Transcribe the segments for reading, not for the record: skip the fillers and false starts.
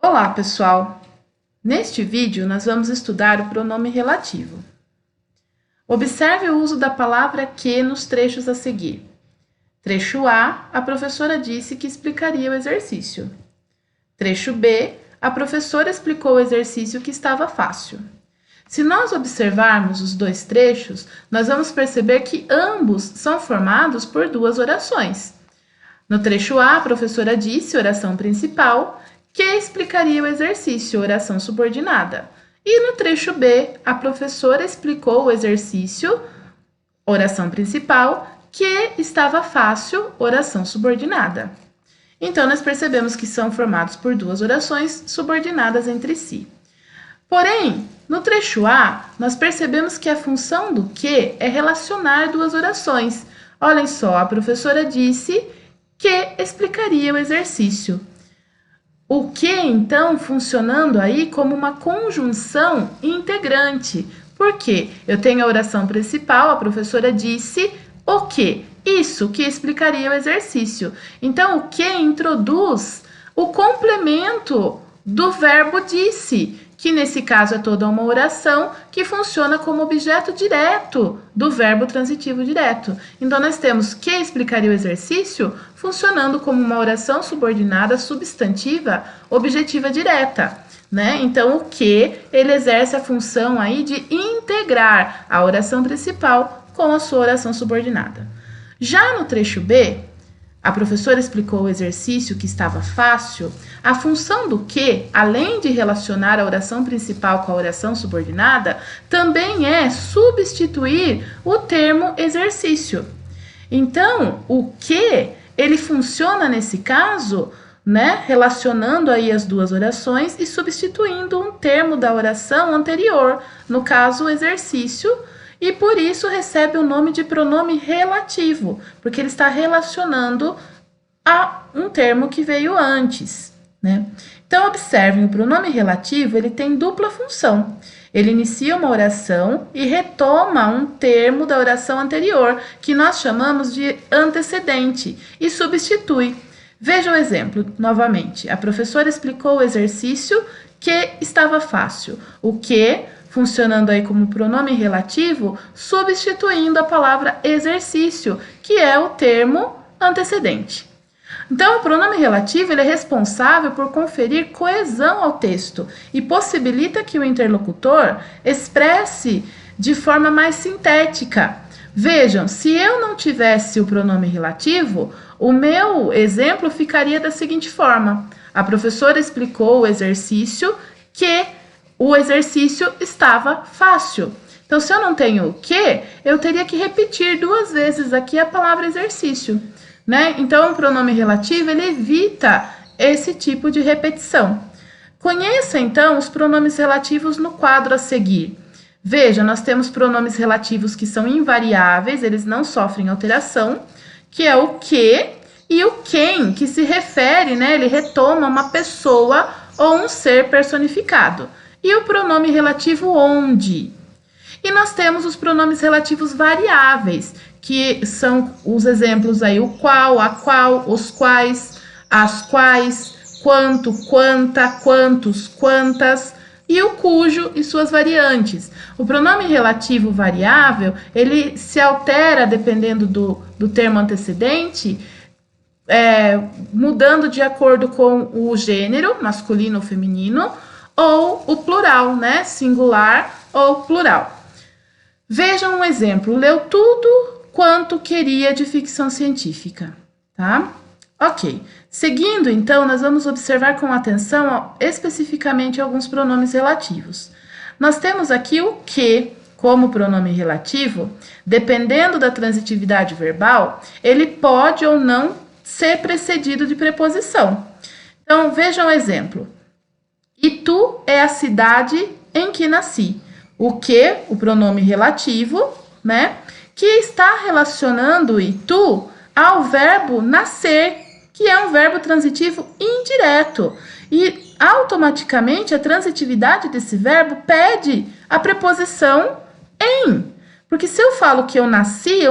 Olá, pessoal! Neste vídeo, nós vamos estudar o pronome relativo. Observe o uso da palavra que nos trechos a seguir. Trecho A professora disse que explicaria o exercício. Trecho B, a professora explicou o exercício que estava fácil. Se nós observarmos os dois trechos, nós vamos perceber que ambos são formados por duas orações. No trecho A, a professora disse, oração principal, que explicaria o exercício, oração subordinada. E no trecho B, a professora explicou o exercício, oração principal, que estava fácil, oração subordinada. Então, nós percebemos que são formados por duas orações subordinadas entre si. Porém, no trecho A, nós percebemos que a função do que é relacionar duas orações. Olhem só, a professora disse que explicaria o exercício. O que, então, funcionando aí como uma conjunção integrante. Por quê? Eu tenho a oração principal, a professora disse o que? Isso que explicaria o exercício. Então, o que introduz o complemento do verbo disse, que nesse caso é toda uma oração que funciona como objeto direto do verbo transitivo direto. Então, nós temos que explicaria o exercício funcionando como uma oração subordinada substantiva objetiva direta, né? Então, o que ele exerce a função aí de integrar a oração principal com a sua oração subordinada. Já no trecho B, a professora explicou o exercício que estava fácil. A função do que, além de relacionar a oração principal com a oração subordinada, também é substituir o termo exercício. Então, o que, ele funciona nesse caso, né, relacionando aí as duas orações e substituindo um termo da oração anterior, no caso, o exercício, e por isso recebe o nome de pronome relativo, porque ele está relacionando a um termo que veio antes, né? Então, observem, o pronome relativo, ele tem dupla função. Ele inicia uma oração e retoma um termo da oração anterior, que nós chamamos de antecedente, e substitui. Veja o exemplo, novamente. A professora explicou o exercício que estava fácil. O que, funcionando aí como pronome relativo, substituindo a palavra exercício, que é o termo antecedente. Então, o pronome relativo ele é responsável por conferir coesão ao texto e possibilita que o interlocutor expresse de forma mais sintética. Vejam, se eu não tivesse o pronome relativo, o meu exemplo ficaria da seguinte forma. A professora explicou o exercício que o exercício estava fácil. Então, se eu não tenho o que, eu teria que repetir duas vezes aqui a palavra exercício, né? Então, o pronome relativo, ele evita esse tipo de repetição. Conheça, então, os pronomes relativos no quadro a seguir. Veja, nós temos pronomes relativos que são invariáveis, eles não sofrem alteração, que é o que e o quem, que se refere, né? Ele retoma uma pessoa ou um ser personificado. E o pronome relativo onde. E nós temos os pronomes relativos variáveis, que são os exemplos aí, o qual, a qual, os quais, as quais, quanto, quanta, quantos, quantas, e o cujo e suas variantes. O pronome relativo variável, ele se altera dependendo do termo antecedente, mudando de acordo com o gênero, masculino ou feminino, ou o plural, né? Singular ou plural. Vejam um exemplo. Leu tudo quanto queria de ficção científica, tá? Ok. Seguindo, então, nós vamos observar com atenção especificamente alguns pronomes relativos. Nós temos aqui o que como pronome relativo, dependendo da transitividade verbal, ele pode ou não ser precedido de preposição. Então, vejam um exemplo. Itu é a cidade em que nasci. O que, o pronome relativo, né? Que está relacionando o itu ao verbo nascer, que é um verbo transitivo indireto. E automaticamente a transitividade desse verbo pede a preposição em. Porque se eu falo que eu nasci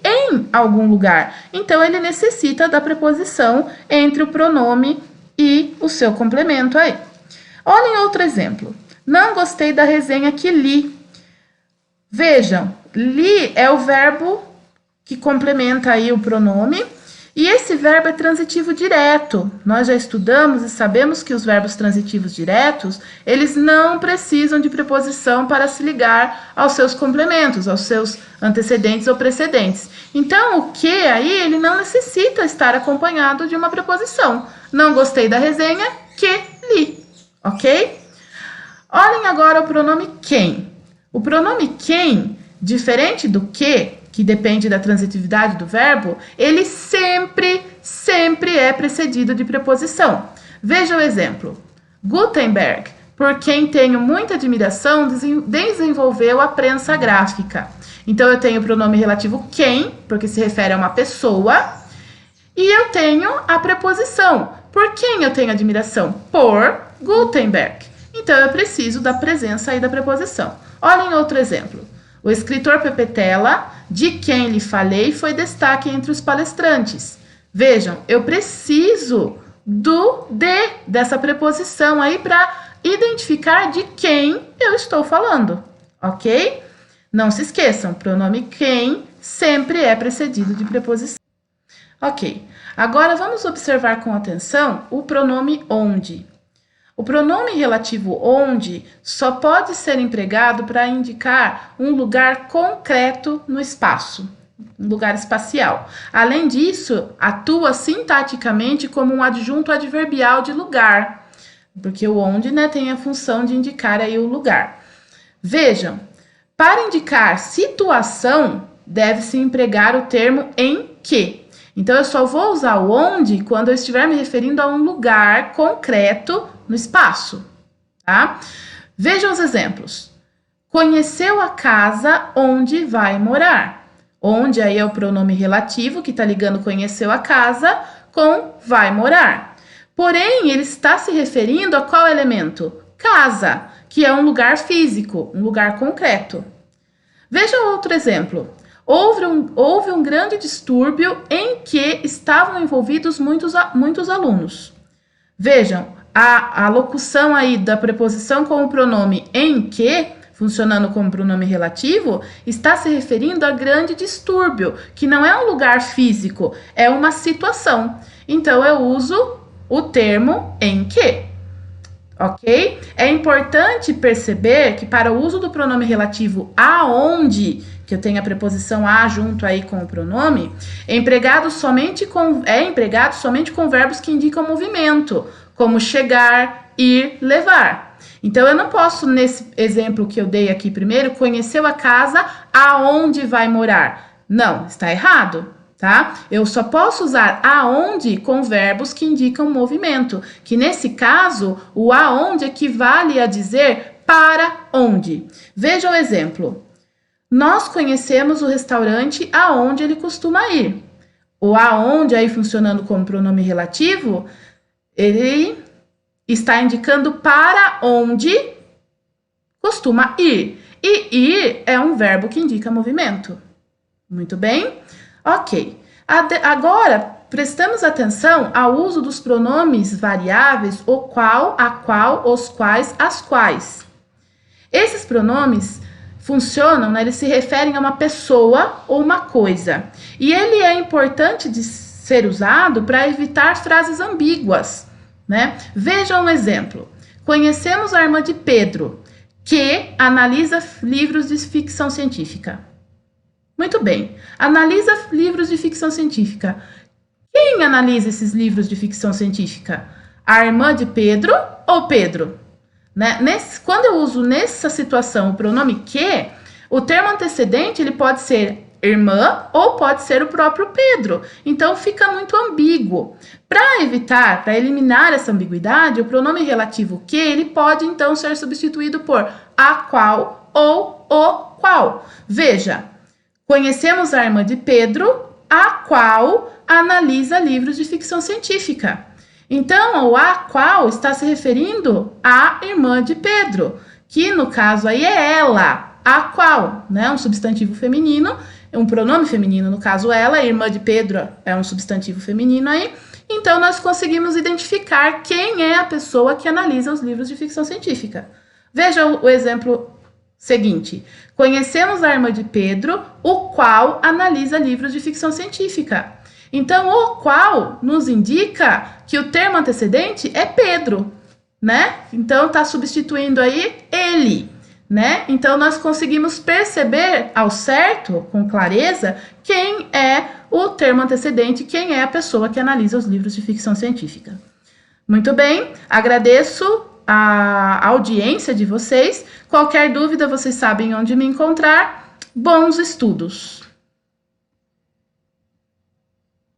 em algum lugar. Então ele necessita da preposição entre o pronome e o seu complemento aí. Olhem outro exemplo. Não gostei da resenha que li. Vejam, li é o verbo que complementa aí o pronome, e esse verbo é transitivo direto. Nós já estudamos e sabemos que os verbos transitivos diretos, eles não precisam de preposição para se ligar aos seus complementos, aos seus antecedentes ou precedentes. Então, o que aí, ele não necessita estar acompanhado de uma preposição. Não gostei da resenha, que li, ok? Olhem agora o pronome quem. O pronome quem, diferente do que depende da transitividade do verbo, ele sempre é precedido de preposição. Veja o exemplo. Gutenberg, por quem tenho muita admiração, desenvolveu a prensa gráfica. Então, eu tenho o pronome relativo quem, porque se refere a uma pessoa, e eu tenho a preposição. Por quem eu tenho admiração? Por Gutenberg. Então, eu preciso da presença aí da preposição. Olhem outro exemplo. O escritor Pepetela, de quem lhe falei, foi destaque entre os palestrantes. Vejam, eu preciso dessa preposição aí para identificar de quem eu estou falando, ok? Não se esqueçam, pronome quem sempre é precedido de preposição. Ok, agora vamos observar com atenção o pronome onde. O pronome relativo onde só pode ser empregado para indicar um lugar concreto no espaço, um lugar espacial. Além disso, atua sintaticamente como um adjunto adverbial de lugar, porque o onde, né, tem a função de indicar aí o lugar. Vejam, para indicar situação, deve-se empregar o termo em que. Então, eu só vou usar o onde quando eu estiver me referindo a um lugar concreto no espaço, tá? Vejam os exemplos. Conheceu a casa onde vai morar. Onde aí é o pronome relativo, que está ligando conheceu a casa com vai morar. Porém, ele está se referindo a qual elemento? Casa, que é um lugar físico, um lugar concreto. Vejam outro exemplo. Houve um grande distúrbio em que estavam envolvidos muitos alunos. Vejam, a locução aí da preposição com o pronome em que, funcionando como pronome relativo, está se referindo a grande distúrbio, que não é um lugar físico, é uma situação. Então, eu uso o termo em que, ok? É importante perceber que para o uso do pronome relativo aonde, que eu tenho a preposição a junto aí com o pronome, é empregado somente com verbos que indicam movimento, como chegar, ir, levar. Então, eu não posso, nesse exemplo que eu dei aqui primeiro, conheceu a casa aonde vai morar. Não, está errado, tá? Eu só posso usar aonde com verbos que indicam movimento, que nesse caso, o aonde equivale a dizer para onde. Veja o exemplo. Nós conhecemos o restaurante aonde ele costuma ir. O aonde, aí funcionando como pronome relativo, ele está indicando para onde costuma ir. E ir é um verbo que indica movimento. Muito bem? Ok. Agora, prestamos atenção ao uso dos pronomes variáveis, o qual, a qual, os quais, as quais. Esses pronomes funcionam, né? Eles se referem a uma pessoa ou uma coisa. E ele é importante de ser usado para evitar frases ambíguas, né? Veja um exemplo. Conhecemos a irmã de Pedro, que analisa livros de ficção científica. Muito bem. Analisa livros de ficção científica. Quem analisa esses livros de ficção científica? A irmã de Pedro ou Pedro? Né? Quando eu uso nessa situação o pronome que, o termo antecedente ele pode ser irmã ou pode ser o próprio Pedro. Então, fica muito ambíguo. Para eliminar essa ambiguidade, o pronome relativo que, ele pode, então, ser substituído por a qual ou o qual. Veja, conhecemos a irmã de Pedro, a qual analisa livros de ficção científica. Então, o a qual está se referindo à irmã de Pedro, que no caso aí é ela, a qual, né? Um substantivo feminino, um pronome feminino, no caso ela, a irmã de Pedro é um substantivo feminino aí, Então, nós conseguimos identificar quem é a pessoa que analisa os livros de ficção científica. Veja o exemplo seguinte. Conhecemos a irmã de Pedro, o qual analisa livros de ficção científica. Então, o qual nos indica que o termo antecedente é Pedro, né? Então, está substituindo aí ele, né? Então, nós conseguimos perceber ao certo, com clareza, quem é o termo antecedente, quem é a pessoa que analisa os livros de ficção científica. Muito bem, agradeço a audiência de vocês. Qualquer dúvida, vocês sabem onde me encontrar. Bons estudos!